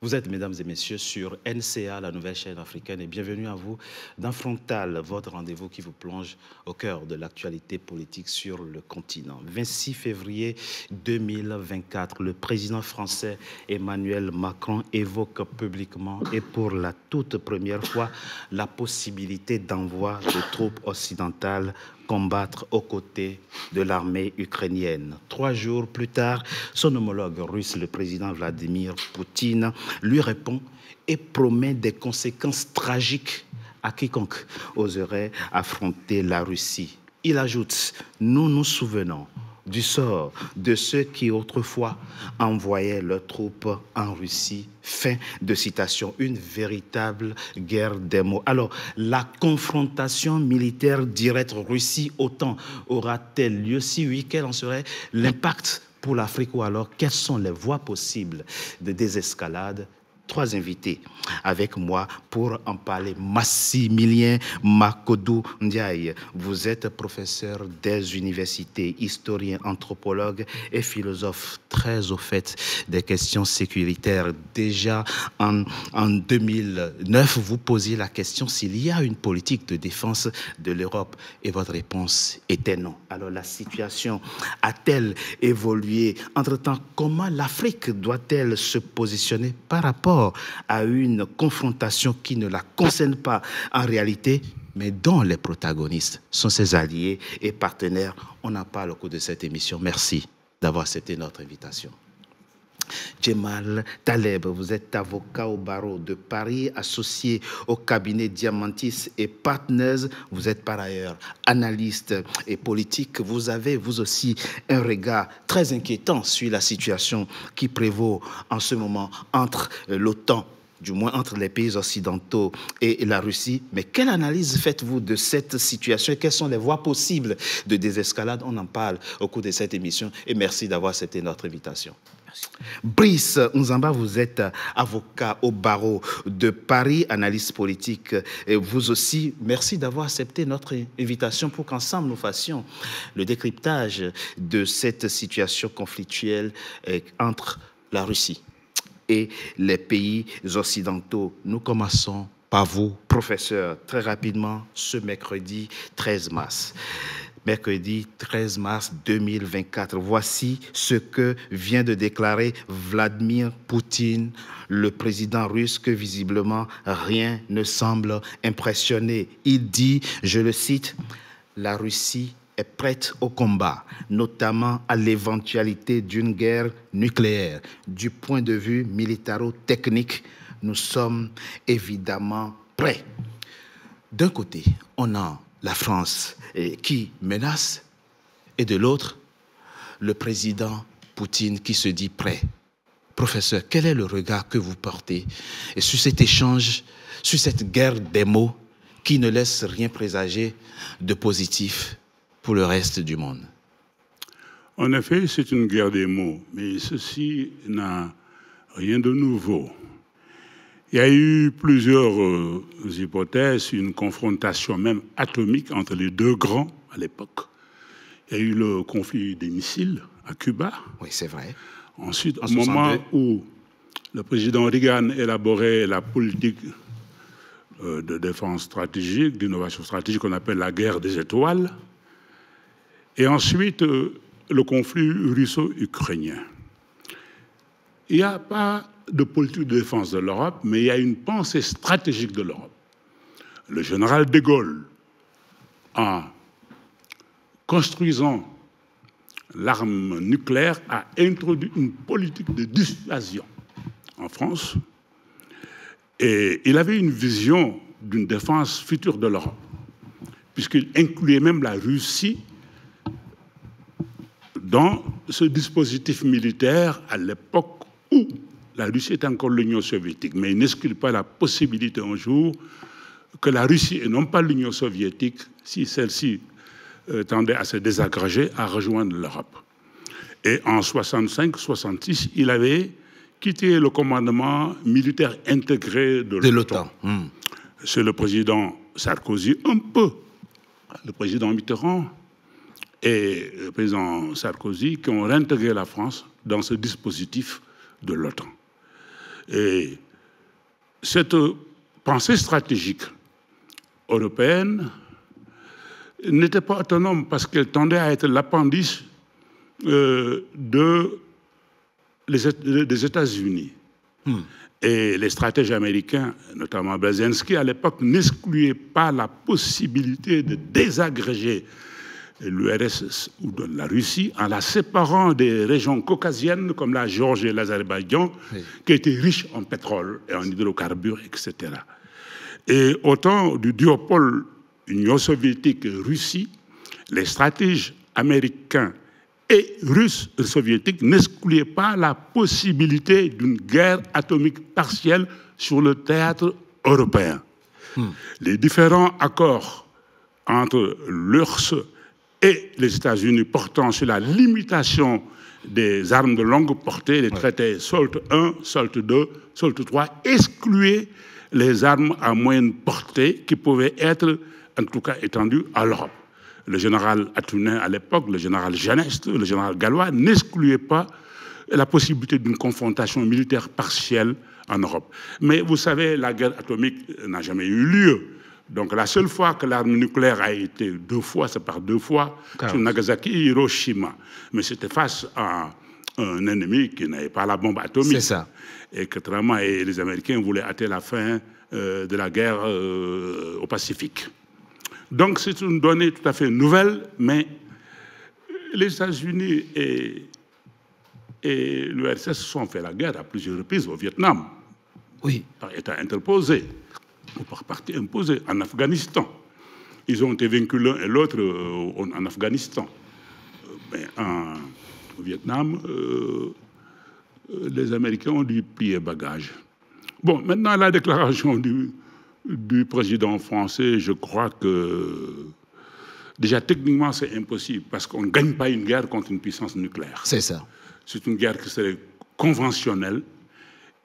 Vous êtes, mesdames et messieurs, sur NCA, la nouvelle chaîne africaine, et bienvenue à vous dans Frontal, votre rendez-vous qui vous plonge au cœur de l'actualité politique sur le continent. 26 février 2024, le président français Emmanuel Macron évoque publiquement et pour la toute première fois la possibilité d'envoi de troupes occidentales combattre aux côtés de l'armée ukrainienne. 3 jours plus tard, son homologue russe, le président Vladimir Poutine, lui répond et promet des conséquences tragiques à quiconque oserait affronter la Russie. Il ajoute, nous nous souvenons du sort de ceux qui autrefois envoyaient leurs troupes en Russie. Fin de citation. Une véritable guerre des mots. Alors, la confrontation militaire directe Russie-OTAN aura-t-elle lieu? Si oui, quel en serait l'impact pour l'Afrique, ou alors quelles sont les voies possibles de désescalade? 3 invités avec moi pour en parler. Massimilien Makodou Ndiaye, vous êtes professeur des universités, historien, anthropologue et philosophe très au fait des questions sécuritaires. Déjà en 2009, vous posiez la question s'il y a une politique de défense de l'Europe et votre réponse était non. Alors la situation a-t-elle évolué entre-temps? Comment l'Afrique doit-elle se positionner par rapport à une confrontation qui ne la concerne pas en réalité, mais dont les protagonistes sont ses alliés et partenaires? On en parle au cours de cette émission. Merci d'avoir accepté notre invitation. Djemal Taleb, vous êtes avocat au barreau de Paris, associé au cabinet Diamantis et Partners. Vous êtes par ailleurs analyste et politique. Vous avez, vous aussi, un regard très inquiétant sur la situation qui prévaut en ce moment entre l'OTAN, du moins entre les pays occidentaux et la Russie. Mais quelle analyse faites-vous de cette situation et quelles sont les voies possibles de désescalade? On en parle au cours de cette émission et merci d'avoir accepté notre invitation. Merci. Brice Nzamba, vous êtes avocat au barreau de Paris, analyste politique. Et vous aussi, merci d'avoir accepté notre invitation pour qu'ensemble nous fassions le décryptage de cette situation conflictuelle entre la Russie et les pays occidentaux. Nous commençons par vous, professeur, très rapidement, ce mercredi 13 mars. Mercredi 13 mars 2024. Voici ce que vient de déclarer Vladimir Poutine, le président russe, que visiblement rien ne semble impressionner. Il dit, je le cite, « La Russie est prête au combat, notamment à l'éventualité d'une guerre nucléaire. Du point de vue militaro-technique, nous sommes évidemment prêts. » D'un côté, on a la France qui menace, et de l'autre, le président Poutine qui se dit prêt. Professeur, quel est le regard que vous portez et sur cet échange, sur cette guerre des mots qui ne laisse rien présager de positif pour le reste du monde? En effet, c'est une guerre des mots, mais ceci n'a rien de nouveau. Il y a eu plusieurs hypothèses, une confrontation même atomique entre les deux grands à l'époque. Il y a eu le conflit des missiles à Cuba. Oui, c'est vrai. Ensuite, au moment où le président Reagan élaborait la politique de défense stratégique, d'innovation stratégique qu'on appelle la guerre des étoiles. Et ensuite, le conflit russo-ukrainien. Il n'y a pas de politique de défense de l'Europe, mais il y a une pensée stratégique de l'Europe. Le général de Gaulle, en construisant l'arme nucléaire, a introduit une politique de dissuasion en France. Et il avait une vision d'une défense future de l'Europe, puisqu'il incluait même la Russie dans ce dispositif militaire à l'époque où la Russie est encore l'Union soviétique, mais il n'exclut pas la possibilité un jour que la Russie, et non pas l'Union soviétique, si celle-ci tendait à se désagréger, à rejoindre l'Europe. Et en 1965-1966, il avait quitté le commandement militaire intégré de l'OTAN. C'est le président Sarkozy, un peu le président Mitterrand et le président Sarkozy qui ont réintégré la France dans ce dispositif de l'OTAN. Et cette pensée stratégique européenne n'était pas autonome parce qu'elle tendait à être l'appendice des États-Unis. Et les stratèges américains, notamment Brzezinski, à l'époque, n'excluaient pas la possibilité de désagréger l'URSS ou de la Russie en la séparant des régions caucasiennes comme la Géorgie et l'Azerbaïdjan, qui étaient riches en pétrole et en hydrocarbures, etc. Et au temps du duopole Union soviétique et Russie, les stratèges américains et russes et soviétiques n'excluaient pas la possibilité d'une guerre atomique partielle sur le théâtre européen. Les différents accords entre l'URSS et les États-Unis portant sur la limitation des armes de longue portée, les traités SALT I, SALT II, SALT III, excluaient les armes à moyenne portée qui pouvaient être, en tout cas, étendues à l'Europe. Le général Atunin, à l'époque, le général Genest, le général Gallois, n'excluaient pas la possibilité d'une confrontation militaire partielle en Europe. Mais vous savez, la guerre atomique n'a jamais eu lieu. Donc la seule fois que l'arme nucléaire a été deux fois, c'est par deux fois, sur Nagasaki et Hiroshima. Mais c'était face à un ennemi qui n'avait pas la bombe atomique. C'est ça. Et que et les Américains voulaient hâter la fin de la guerre au Pacifique. Donc c'est une donnée tout à fait nouvelle, mais les États-Unis et l'URSS se sont fait la guerre à plusieurs reprises au Vietnam. Oui. Par État interposé, ou par parti imposé, en Afghanistan. Ils ont été vaincus l'un et l'autre en Afghanistan. Mais au Vietnam, les Américains ont dû plier bagage. Bon, maintenant, la déclaration du président français, je crois que déjà techniquement c'est impossible parce qu'on ne gagne pas une guerre contre une puissance nucléaire. C'est ça. C'est une guerre qui serait conventionnelle.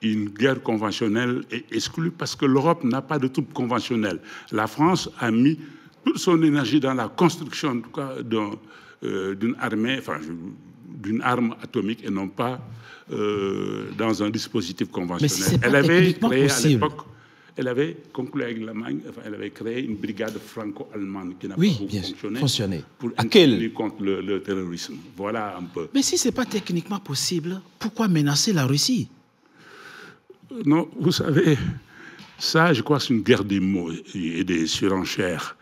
Une guerre conventionnelle est exclue parce que l'Europe n'a pas de troupes conventionnelles. La France a mis toute son énergie dans la construction, en tout cas, d'une armée, enfin, d'une arme atomique et non pas dans un dispositif conventionnel. Elle avait créé à l'époque, elle avait conclu avec l'Allemagne, enfin, elle avait créé une brigade franco-allemande qui n'a pas beaucoup fonctionné pour lutter contre le terrorisme. Voilà un peu. Mais si ce n'est pas techniquement possible, pourquoi menacer la Russie? Non, vous savez, ça, je crois, c'est une guerre des mots et des surenchères.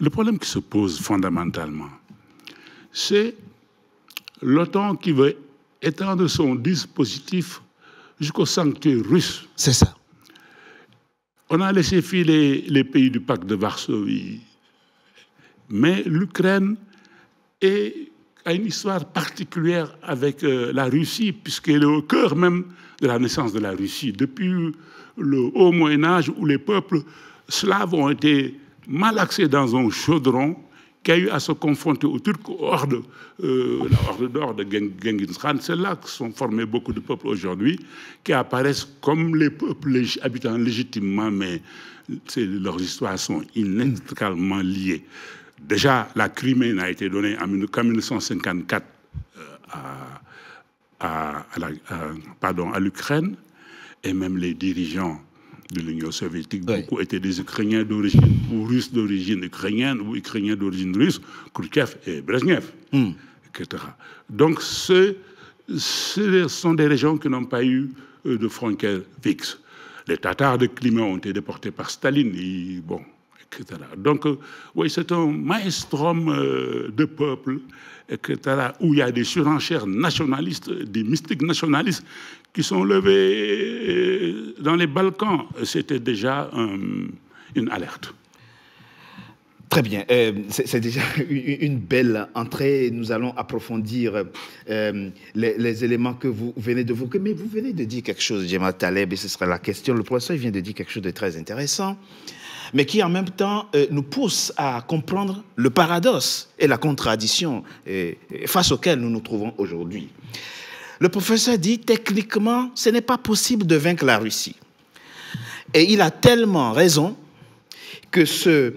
Le problème qui se pose fondamentalement, c'est l'OTAN qui veut étendre son dispositif jusqu'au sanctuaire russe. C'est ça. On a laissé filer les pays du pacte de Varsovie. Mais l'Ukraine a une histoire particulière avec la Russie, puisqu'elle est au cœur même de la naissance de la Russie. Depuis le haut Moyen-Âge, où les peuples slaves ont été malaxés dans un chaudron qui a eu à se confronter aux Turcs, la horde d'or de Genghis Khan. C'est là que sont formés beaucoup de peuples aujourd'hui, qui apparaissent comme les peuples habitant légitimement, mais leurs histoires sont inextricablement liées. Déjà, la Crimée n'a été donnée qu'en 1954 à l'Ukraine, et même les dirigeants de l'Union soviétique, beaucoup étaient des Ukrainiens d'origine, ou Russes d'origine ukrainienne, ou Ukrainiens d'origine russe, Khrouchtchev et Brezhnev, etc. Donc, ce sont des régions qui n'ont pas eu de frontières fixes. Les Tatars de Crimée ont été déportés par Staline, etc. Donc, oui, c'est un maelstrom de peuples, etc., où il y a des surenchères nationalistes, des mystiques nationalistes qui sont levés dans les Balkans. C'était déjà une alerte. Très bien. C'est déjà une belle entrée. Nous allons approfondir les éléments que vous venez d'évoquer. Mais vous venez de dire quelque chose, Djemal Taleb, et ce sera la question. Le professeur vient de dire quelque chose de très intéressant, mais qui en même temps nous pousse à comprendre le paradoxe et la contradiction face auquel nous nous trouvons aujourd'hui. Le professeur dit, techniquement, ce n'est pas possible de vaincre la Russie. Et il a tellement raison que ce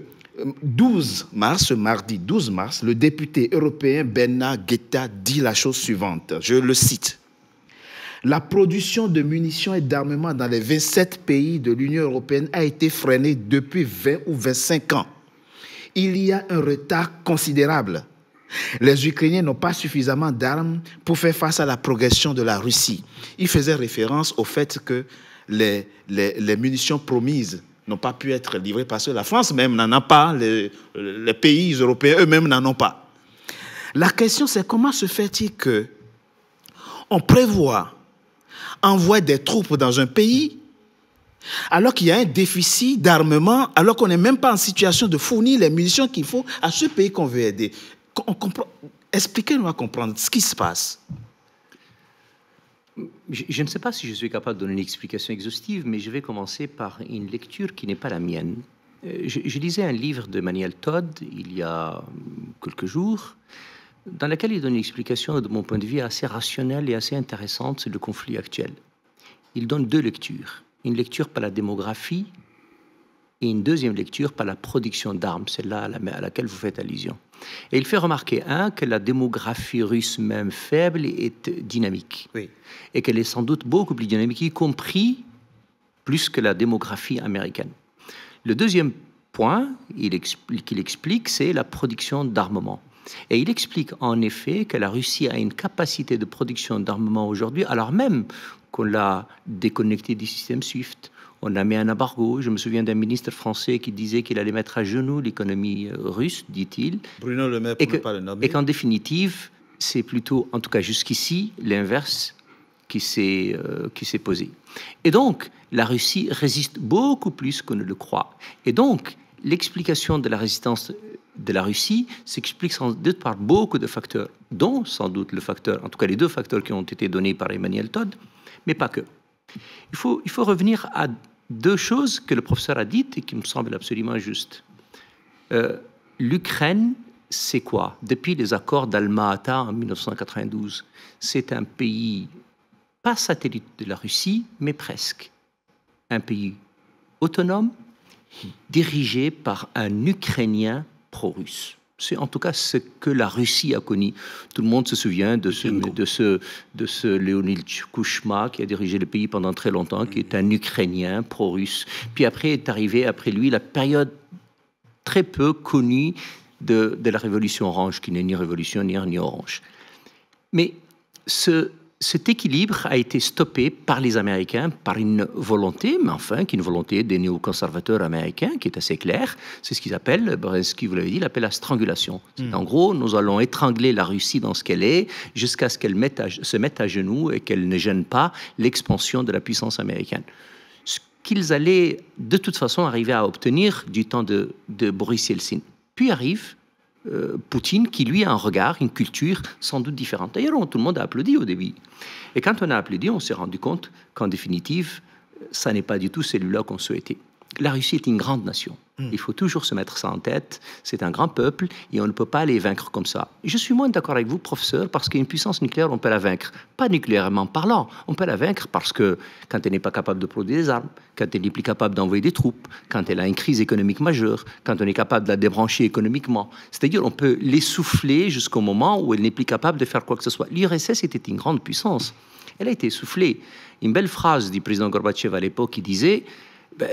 12 mars, ce mardi 12 mars, le député européen Bernard Guetta dit la chose suivante, je le cite. « la production de munitions et d'armements dans les 27 pays de l'Union européenne a été freinée depuis 20 ou 25 ans. Il y a un retard considérable. Les Ukrainiens n'ont pas suffisamment d'armes pour faire face à la progression de la Russie. Il faisait référence au fait que les munitions promises n'ont pas pu être livrées parce que la France même n'en a pas, les pays européens eux-mêmes n'en ont pas. La question, c'est comment se fait-il qu'on prévoit envoyer des troupes dans un pays alors qu'il y a un déficit d'armement, alors qu'on n'est même pas en situation de fournir les munitions qu'il faut à ce pays qu'on veut aider. Expliquez-nous à comprendre ce qui se passe. Je ne sais pas si je suis capable de donner une explication exhaustive, mais je vais commencer par une lecture qui n'est pas la mienne. Je lisais un livre de Emmanuel Todd il y a quelques jours, dans lequel il donne une explication, de mon point de vue, assez rationnelle et assez intéressante sur le conflit actuel. Il donne deux lectures. Une lecture par la démographie et une deuxième lecture par la production d'armes, celle-là à laquelle vous faites allusion. Et il fait remarquer, que la démographie russe, même faible, est dynamique. Oui. Et qu'elle est sans doute beaucoup plus dynamique, y compris plus que la démographie américaine. Le deuxième point qu'il explique, c'est la production d'armement. Et il explique en effet que la Russie a une capacité de production d'armement aujourd'hui, alors même qu'on l'a déconnecté du système SWIFT. On a mis un embargo. Je me souviens d'un ministre français qui disait qu'il allait mettre à genoux l'économie russe, dit-il. Bruno Le Maire, pour ne pas le nommer. Et qu'en définitive, c'est plutôt, en tout cas jusqu'ici, l'inverse qui s'est posé. Et donc, la Russie résiste beaucoup plus qu'on ne le croit. Et donc, l'explication de la résistance de la Russie s'explique sans doute par beaucoup de facteurs, dont sans doute le facteur, en tout cas les deux facteurs qui ont été donnés par Emmanuel Todd, mais pas que. Il faut revenir à deux choses que le professeur a dites et qui me semblent absolument justes. L'Ukraine, c'est quoi? Depuis les accords d'Alma-Ata en 1992, c'est un pays, pas satellite de la Russie, mais presque. Un pays autonome, dirigé par un Ukrainien pro-russe. C'est en tout cas ce que la Russie a connu. Tout le monde se souvient de ce Leonid Kuchma qui a dirigé le pays pendant très longtemps, qui est un Ukrainien pro-russe. Puis après est arrivée, après lui, la période très peu connue de la révolution orange, qui n'est ni révolutionnaire ni orange. Mais cet équilibre a été stoppé par les Américains par une volonté, mais enfin, qui est une volonté des néoconservateurs américains, qui est assez claire. C'est ce qu'ils appellent, Brzezinski, vous l'avez dit, il appelle la strangulation. En gros, nous allons étrangler la Russie dans ce qu'elle est, jusqu'à ce qu'elle se mette à genoux et qu'elle ne gêne pas l'expansion de la puissance américaine. Ce qu'ils allaient, de toute façon, arriver à obtenir du temps de Boris Yeltsin. Puis arrive Poutine, qui lui a un regard, une culture sans doute différente. D'ailleurs, tout le monde a applaudi au début. Et quand on a applaudi, on s'est rendu compte qu'en définitive, ça n'est pas du tout celui-là qu'on souhaitait. La Russie est une grande nation. Il faut toujours se mettre ça en tête. C'est un grand peuple et on ne peut pas les vaincre comme ça. Je suis moins d'accord avec vous, professeur, parce qu'une puissance nucléaire, on peut la vaincre. Pas nucléairement parlant. On peut la vaincre parce que quand elle n'est pas capable de produire des armes, quand elle n'est plus capable d'envoyer des troupes, quand elle a une crise économique majeure, quand on est capable de la débrancher économiquement. C'est-à-dire, on peut l'essouffler jusqu'au moment où elle n'est plus capable de faire quoi que ce soit. L'URSS était une grande puissance. Elle a été essoufflée. Une belle phrase du président Gorbatchev à l'époque qui disait: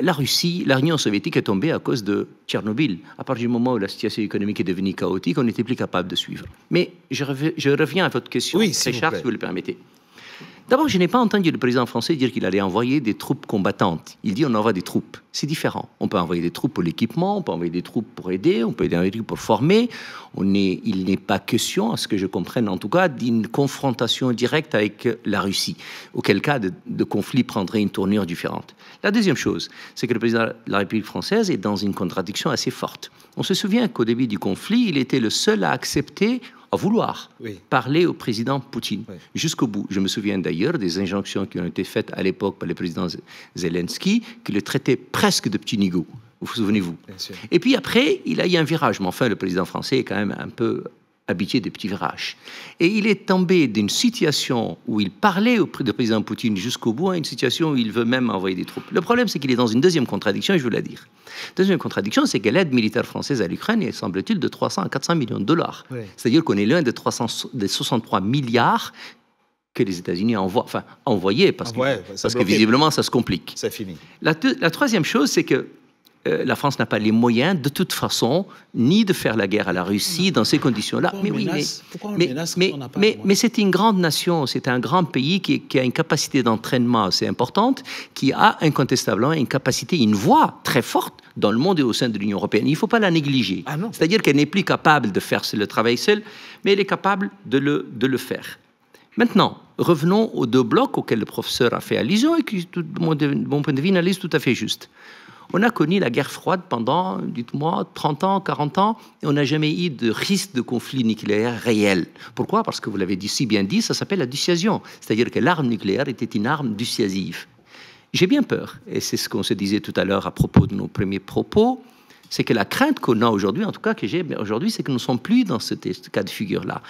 la Russie, l'Union soviétique est tombée à cause de Tchernobyl. À partir du moment où la situation économique est devenue chaotique, on n'était plus capable de suivre. Mais je reviens à votre question, Richard, si vous le permettez. D'abord, je n'ai pas entendu le président français dire qu'il allait envoyer des troupes combattantes. Il dit on envoie des troupes. C'est différent. On peut envoyer des troupes pour l'équipement, on peut envoyer des troupes pour aider, on peut envoyer des troupes pour former. Il n'est pas question, à ce que je comprenne en tout cas, d'une confrontation directe avec la Russie. Auquel cas, de conflit prendrait une tournure différente. La deuxième chose, c'est que le président de la République française est dans une contradiction assez forte. On se souvient qu'au début du conflit, il était le seul à accepter, à vouloir parler au président Poutine jusqu'au bout. Je me souviens d'ailleurs des injonctions qui ont été faites à l'époque par le président Zelensky, qui le traitait presque de petit nigaud. Vous vous souvenez-vous? Et puis après, il a eu un virage. Mais enfin, le président français est quand même un peu habitué des petits virages. Et il est tombé d'une situation où il parlait au président Poutine jusqu'au bout à une situation où il veut même envoyer des troupes. Le problème, c'est qu'il est dans une deuxième contradiction, et je veux la dire. Deuxième contradiction, c'est que l'aide militaire française à l'Ukraine est, semble-t-il, de 300 à 400 millions de dollars. C'est-à-dire qu'on est loin des 63 milliards que les États-Unis ont envoyé, parce que visiblement, ça se complique. C'est fini. La troisième chose, c'est que la France n'a pas les moyens, de toute façon, ni de faire la guerre à la Russie dans ces conditions-là. Mais c'est une grande nation, c'est un grand pays qui a une capacité d'entraînement assez importante, qui a incontestablement une capacité, une voix très forte dans le monde et au sein de l'Union européenne. Il ne faut pas la négliger. C'est-à-dire qu'elle n'est plus capable de faire le travail seule, mais elle est capable de le faire. Maintenant, revenons aux deux blocs auxquels le professeur a fait allusion et qui, de mon point de vue, une analyse tout à fait juste. On a connu la guerre froide pendant, dites-moi, 30 ans, 40 ans, et on n'a jamais eu de risque de conflit nucléaire réel. Pourquoi? Parce que vous l'avez si bien dit, ça s'appelle la dissuasion. C'est-à-dire que l'arme nucléaire était une arme dissuasive. J'ai bien peur, et c'est ce qu'on se disait tout à l'heure à propos de nos premiers propos, c'est que la crainte qu'on a aujourd'hui, en tout cas que j'ai aujourd'hui, c'est que nous ne sommes plus dans ce cas de figure-là.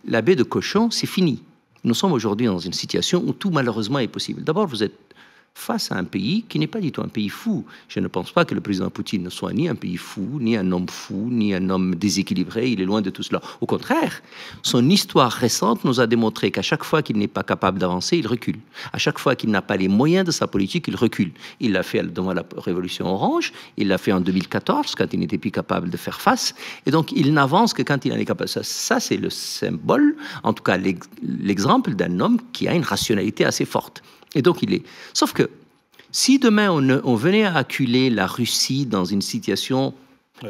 La baie de cochon, c'est fini. Nous sommes aujourd'hui dans une situation où tout malheureusement est possible. D'abord, vous êtes face à un pays qui n'est pas du tout un pays fou. Je ne pense pas que le président Poutine ne soit ni un pays fou, ni un homme déséquilibré. Il est loin de tout cela. Au contraire, son histoire récente nous a démontré qu'à chaque fois qu'il n'est pas capable d'avancer, il recule. À chaque fois qu'il n'a pas les moyens de sa politique, il recule. Il l'a fait devant la révolution orange, il l'a fait en 2014, quand il n'était plus capable de faire face. Et donc, il n'avance que quand il en est capable. Ça c'est le symbole, en tout cas l'exemple d'un homme qui a une rationalité assez forte. Et donc, il est. Sauf que, si demain on venait à acculer la Russie dans une situation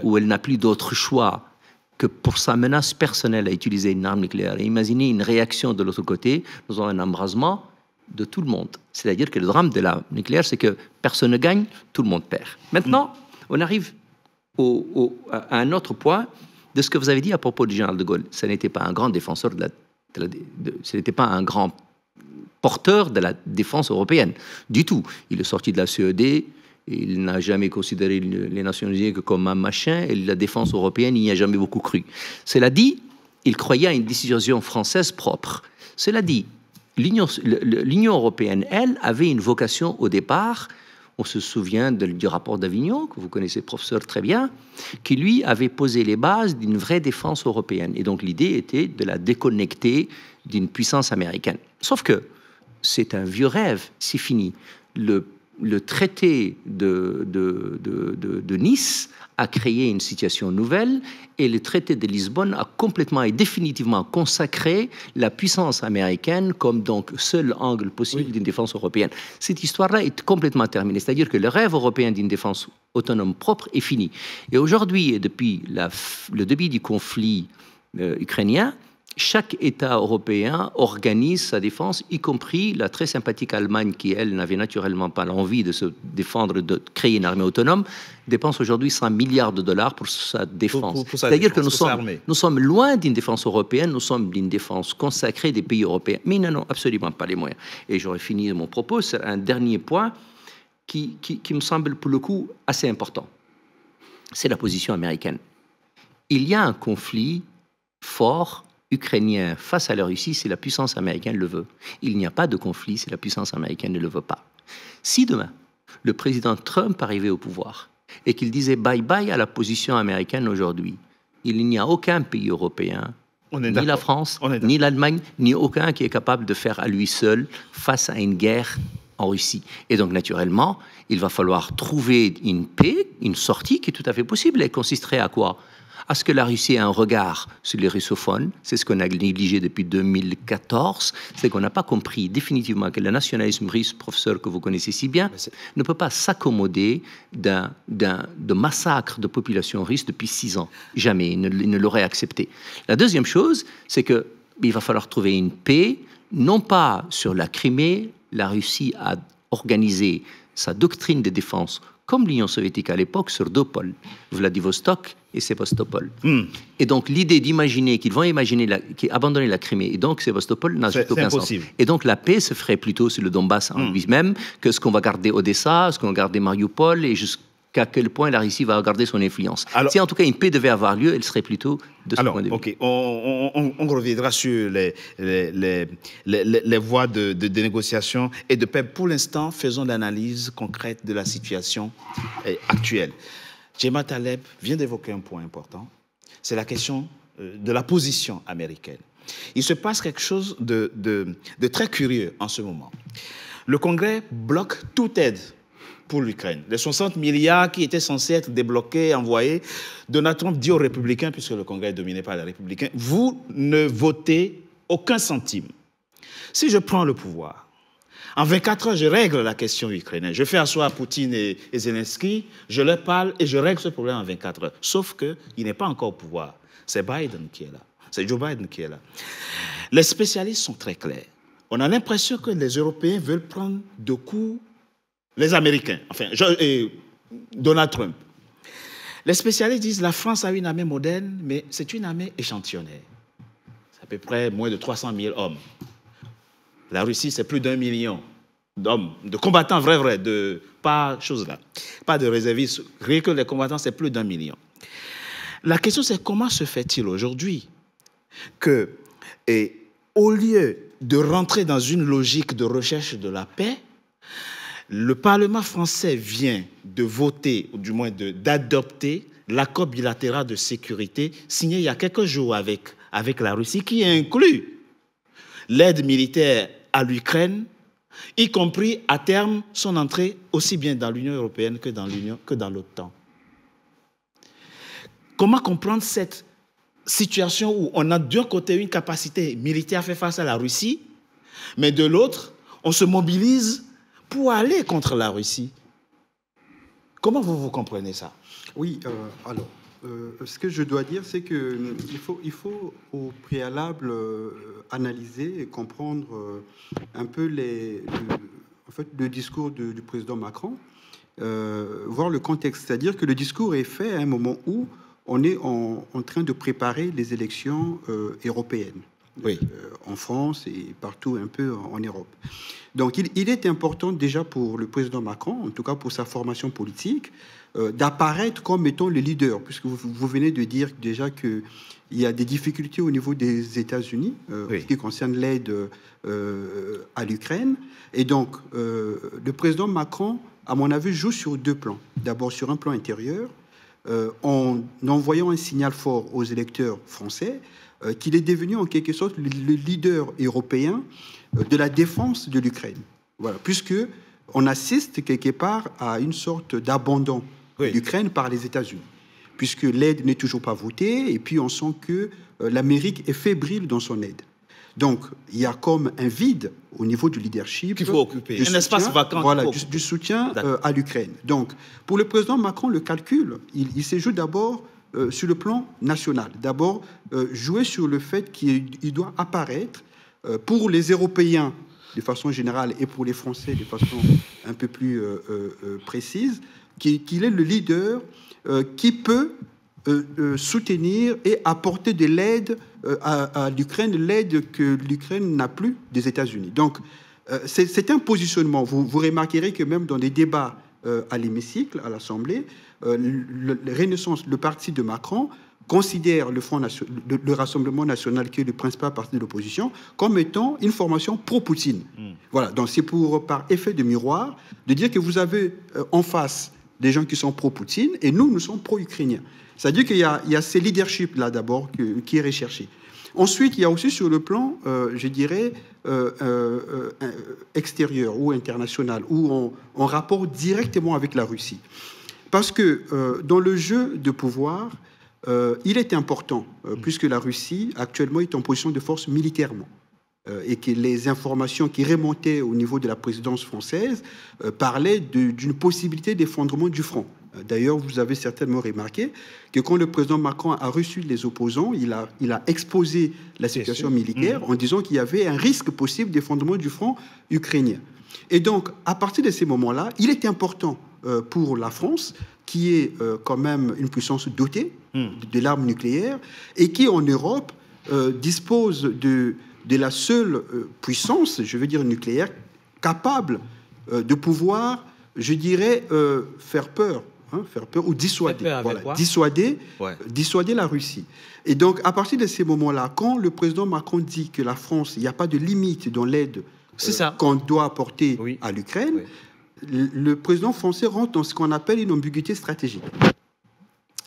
où elle n'a plus d'autre choix que pour sa menace personnelle à utiliser une arme nucléaire, et imaginez une réaction de l'autre côté, nous avons un embrasement de tout le monde. C'est-à-dire que le drame de l'arme nucléaire, c'est que personne ne gagne, tout le monde perd. Maintenant, on arrive à un autre point de ce que vous avez dit à propos du général de Gaulle. Ce n'était pas un grand défenseur ce n'était pas un grand porteur de la défense européenne, du tout. Il est sorti de la CED, il n'a jamais considéré les Nations Unies que comme un machin, et la défense européenne, il n'y a jamais beaucoup cru. Cela dit, il croyait à une décision française propre. Cela dit, l'Union européenne, elle, avait une vocation au départ, on se souvient du rapport d'Avignon, que vous connaissez, professeur, très bien, qui, lui, avait posé les bases d'une vraie défense européenne. Et donc, l'idée était de la déconnecter d'une puissance américaine. Sauf que c'est un vieux rêve, c'est fini. Le traité de Nice a créé une situation nouvelle et le traité de Lisbonne a complètement et définitivement consacré la puissance américaine comme donc seul angle possible d'une défense européenne. Cette histoire-là est complètement terminée. C'est-à-dire que le rêve européen d'une défense autonome propre est fini. Et aujourd'hui, et depuis le début du conflit ukrainien, chaque État européen organise sa défense, y compris la très sympathique Allemagne, qui, elle, n'avait naturellement pas l'envie de se défendre, de créer une armée autonome, dépense aujourd'hui 100 milliards de dollars pour sa défense. C'est-à-dire que nous sommes loin d'une défense européenne, nous sommes d'une défense consacrée des pays européens, mais ils n'en ont absolument pas les moyens. Et j'aurais fini mon propos, c'est un dernier point qui me semble pour le coup assez important. C'est la position américaine. Il y a un conflit fort ukrainien face à la Russie si la puissance américaine le veut. Il n'y a pas de conflit si la puissance américaine ne le veut pas. Si demain, le président Trump arrivait au pouvoir et qu'il disait bye-bye à la position américaine aujourd'hui, il n'y a aucun pays européen, ni la France, ni l'Allemagne, ni aucun qui est capable de faire à lui seul face à une guerre en Russie. Et donc, naturellement, il va falloir trouver une paix, une sortie qui est tout à fait possible. Elle consisterait à quoi ? À ce que la Russie ait un regard sur les russophones. C'est ce qu'on a négligé depuis 2014. C'est qu'on n'a pas compris définitivement que le nationalisme russe, professeur que vous connaissez si bien, ne peut pas s'accommoder de massacre de population russe depuis 6 ans. Jamais, il ne l'aurait accepté. La deuxième chose, c'est qu'il va falloir trouver une paix, non pas sur la Crimée. La Russie a organisé sa doctrine de défense comme l'Union soviétique à l'époque, sur 2 pôles, Vladivostok et Sébastopol. Et donc, l'idée d'imaginer qu'ils vont abandonner la Crimée, et donc Sébastopol n'a aucun sens. Et donc, la paix se ferait plutôt sur le Donbass en lui-même, que ce qu'on va garder Odessa, ce qu'on va garder Mariupol, et jusqu'à quel point la Russie va garder son influence. Alors, si en tout cas une paix devait avoir lieu, elle serait plutôt de ce point de vue. Ok, on reviendra sur les voies de négociation et de paix. Pour l'instant, faisons l'analyse concrète de la situation actuelle. Djemma Taleb vient d'évoquer un point important, c'est la question de la position américaine. il se passe quelque chose de très curieux en ce moment. Le Congrès bloque toute aide pour l'Ukraine. Les 60 milliards qui étaient censés être débloqués, envoyés, Donald Trump dit aux républicains, puisque le Congrès est dominé par les républicains, vous ne votez aucun centime. Si je prends le pouvoir, en 24 heures, je règle la question ukrainienne. Je fais asseoir Poutine et Zelensky, je leur parle et je règle ce problème en 24 heures. Sauf qu'il n'est pas encore au pouvoir. C'est Biden qui est là. C'est Joe Biden qui est là. Les spécialistes sont très clairs. On a l'impression que les Européens veulent prendre de coups les Américains, enfin, Donald Trump. Les spécialistes disent que la France a une armée moderne, mais c'est une armée échantillonnaire. C'est à peu près moins de 300 000 hommes. La Russie, c'est plus d'1 million d'hommes, de combattants vrais, pas chose là, pas de réservistes. Rien que les combattants, c'est plus d'1 million. La question, c'est comment se fait-il aujourd'hui que, au lieu de rentrer dans une logique de recherche de la paix, le Parlement français vient de voter, ou du moins d'adopter l'accord bilatéral de sécurité signé il y a quelques jours avec la Russie, qui inclut l'aide militaire à l'Ukraine, y compris à terme son entrée aussi bien dans l'Union européenne que dans l'OTAN. Comment comprendre cette situation où on a d'un côté une capacité militaire à faire face à la Russie, mais de l'autre, on se mobilise pour aller contre la Russie? Comment vous comprenez ça? Oui, alors, ce que je dois dire, c'est qu'il faut au préalable analyser et comprendre un peu le discours du président Macron, voir le contexte. C'est-à-dire que le discours est fait à un moment où on est en train de préparer les élections européennes, oui. En France et partout un peu en Europe. Donc il est important déjà pour le président Macron, en tout cas pour sa formation politique, d'apparaître comme étant le leader, puisque vous venez de dire déjà qu'il y a des difficultés au niveau des États-Unis oui. En ce qui concerne l'aide à l'Ukraine. Et donc le président Macron, à mon avis, joue sur deux plans. D'abord sur un plan intérieur, en envoyant un signal fort aux électeurs français qu'il est devenu en quelque sorte le leader européen de la défense de l'Ukraine. Voilà, puisque on assiste quelque part à une sorte d'abandon oui. de l'Ukraine par les États-Unis, puisque l'aide n'est toujours pas votée, et puis on sent que l'Amérique est fébrile dans son aide. Donc, il y a comme un vide au niveau du leadership. Qu'il faut occuper, un espace vacant. Voilà, du soutien à l'Ukraine. Donc, pour le président Macron, le calcul, il se joue d'abord sur le plan national. D'abord, jouer sur le fait qu'il doit apparaître pour les Européens de façon générale et pour les Français de façon un peu plus précise, qu'il est le leader qui peut soutenir et apporter de l'aide à l'Ukraine, l'aide que l'Ukraine n'a plus des États-Unis. Donc, c'est un positionnement. Vous remarquerez que même dans les débats à l'hémicycle, à l'Assemblée, le parti de Macron considère le Rassemblement national, qui est le principal parti de l'opposition, comme étant une formation pro-Poutine. Voilà, donc c'est par effet de miroir de dire que vous avez en face des gens qui sont pro-Poutine et nous sommes pro-ukrainiens. C'est-à-dire qu'il y a ces leaderships-là d'abord qui est recherché. Ensuite, il y a aussi sur le plan, je dirais, extérieur ou international, où on rapporte directement avec la Russie. Parce que dans le jeu de pouvoir, il est important, puisque la Russie actuellement est en position de force militairement, et que les informations qui remontaient au niveau de la présidence française parlaient d'une possibilité d'effondrement du front. D'ailleurs, vous avez certainement remarqué que quand le président Macron a reçu les opposants, il a exposé la situation militaire en disant qu'il y avait un risque possible d'effondrement du front ukrainien. Et donc, à partir de ces moments-là, il est important pour la France, qui est quand même une puissance dotée de l'arme nucléaire et qui, en Europe, dispose de la seule puissance, je veux dire nucléaire, capable de pouvoir, je dirais, faire peur ou dissuader, dissuader la Russie. Et donc, à partir de ces moments-là, quand le président Macron dit que la France, il n'y a pas de limite dans l'aide qu'on doit apporter à l'Ukraine, le président français rentre dans ce qu'on appelle une ambiguïté stratégique.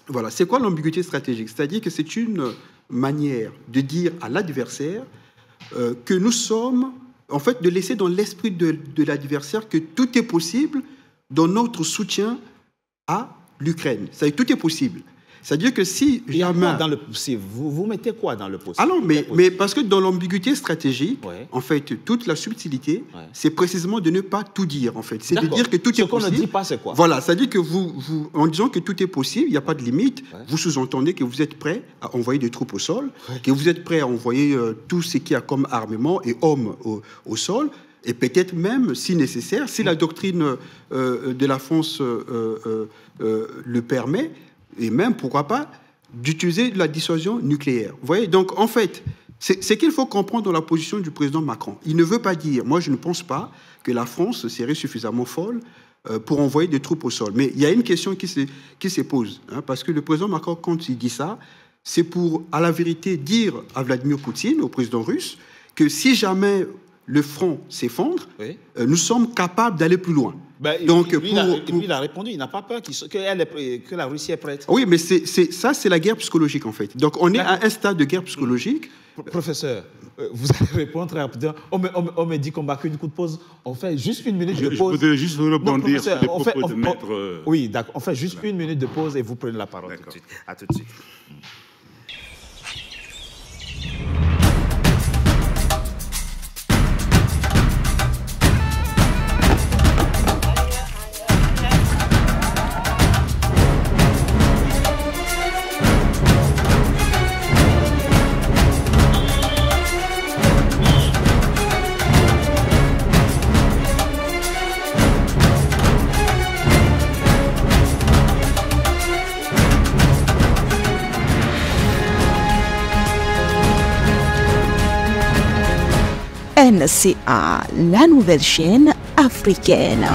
Voilà, c'est quoi l'ambiguïté stratégique? C'est-à-dire que c'est une manière de dire à l'adversaire que nous sommes, en fait, de laisser dans l'esprit de l'adversaire que tout est possible dans notre soutien à l'Ukraine. C'est-à-dire tout est possible. C'est-à-dire que si jamais... dans le possible, vous mettez quoi dans le possible? Ah non, mais parce que dans l'ambiguïté stratégique, Ouais. en fait, toute la subtilité, Ouais. c'est précisément de ne pas tout dire, en fait. C'est de dire que tout est Ce qu'on possible. ne dit pas, c'est quoi? Voilà, c'est-à-dire que en disant que tout est possible, il n'y a pas de limite, Ouais. vous sous-entendez que vous êtes prêt à envoyer des troupes au sol, que vous êtes prêt à envoyer tout ce qu'il y a comme armement et hommes au sol, et peut-être même, si nécessaire, si la doctrine de la France le permet, et même, pourquoi pas, d'utiliser la dissuasion nucléaire. Vous voyez, donc en fait, c'est qu'il faut comprendre dans la position du président Macron. Il ne veut pas dire, moi je ne pense pas que la France serait suffisamment folle pour envoyer des troupes au sol. Mais il y a une question qui se pose, hein, parce que le président Macron, quand il dit ça, c'est pour, à la vérité, dire à Vladimir Poutine, au président russe, que si jamais le front s'effondre, Oui. Nous sommes capables d'aller plus loin. Donc, lui, il a répondu, il n'a pas peur que la Russie est prête. Oui, mais c'est la guerre psychologique, en fait. Donc, on est à un stade de guerre psychologique. Professeur, vous allez répondre rapidement. On me dit qu'on marque une coup de pause. On fait juste une minute de pause. Je voudrais juste rebondir sur les propos de maître... Oui, d'accord. On fait juste une minute de pause et vous prenez la parole tout de suite. À tout de suite. NCA, la nouvelle chaîne africaine.